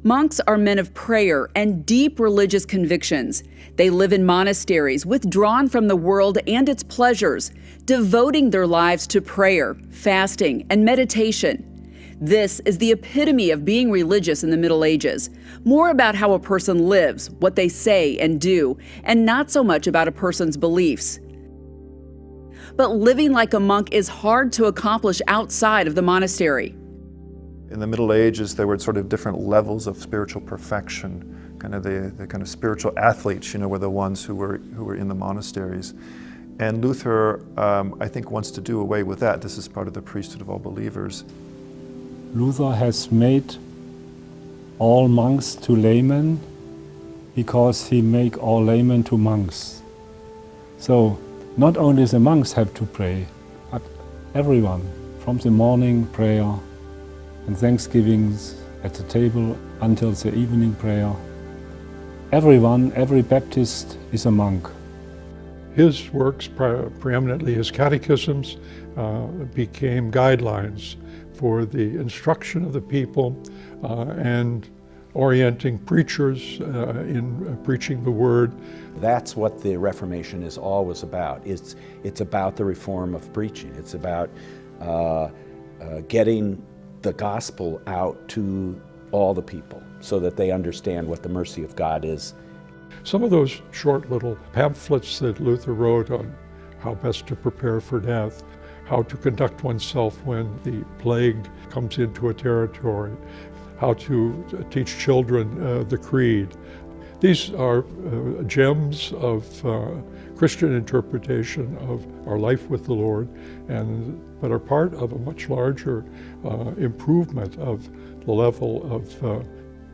Monks are men of prayer and deep religious convictions. They live in monasteries, withdrawn from the world and its pleasures, devoting their lives to prayer, fasting, and meditation. This is the epitome of being religious in the Middle Ages, more about how a person lives, what they say and do, and not so much about a person's beliefs. But living like a monk is hard to accomplish outside of the monastery. In the Middle Ages, there were sort of different levels of spiritual perfection. Kind of the kind of spiritual athletes, were the ones who were in the monasteries. And Luther, I think, wants to do away with that. This is part of the priesthood of all believers. Luther has made all monks to laymen because he make all laymen to monks. So not only the monks have to pray, but everyone, from the morning prayer and thanksgivings at the table until the evening prayer. Everyone, every Baptist is a monk. His works, preeminently his catechisms, became guidelines for the instruction of the people and orienting preachers in preaching the word. That's what the Reformation is always about. It's about the reform of preaching. It's about getting the gospel out to all the people so that they understand what the mercy of God is. Some of those short little pamphlets that Luther wrote on how best to prepare for death, how to conduct oneself when the plague comes into a territory, how to teach children the creed. These are gems of Christian interpretation of our life with the Lord, but are part of a much larger improvement of the level of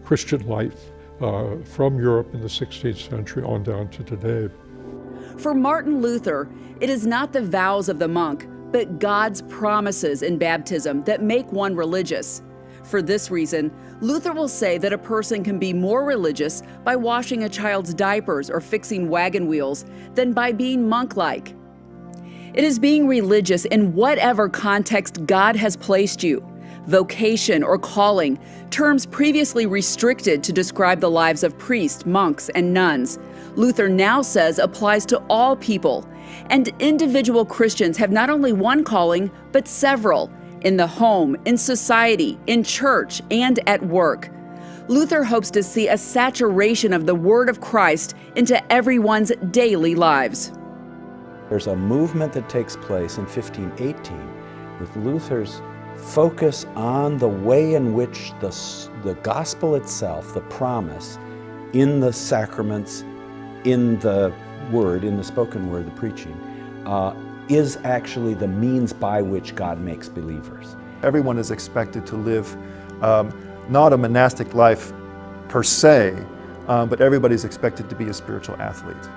Christian life from Europe in the 16th century on down to today. For Martin Luther, it is not the vows of the monk, but God's promises in baptism that make one religious. For this reason, Luther will say that a person can be more religious by washing a child's diapers or fixing wagon wheels than by being monk-like. It is being religious in whatever context God has placed you. Vocation or calling, terms previously restricted to describe the lives of priests, monks, and nuns, Luther now says applies to all people. And individual Christians have not only one calling, but several, in the home, in society, in church, and at work. Luther hopes to see a saturation of the Word of Christ into everyone's daily lives. There's a movement that takes place in 1518 with Luther's focus on the way in which the gospel itself, the promise, in the sacraments, in the word, in the spoken word, the preaching, is actually the means by which God makes believers. Everyone is expected to live not a monastic life per se, but everybody's expected to be a spiritual athlete.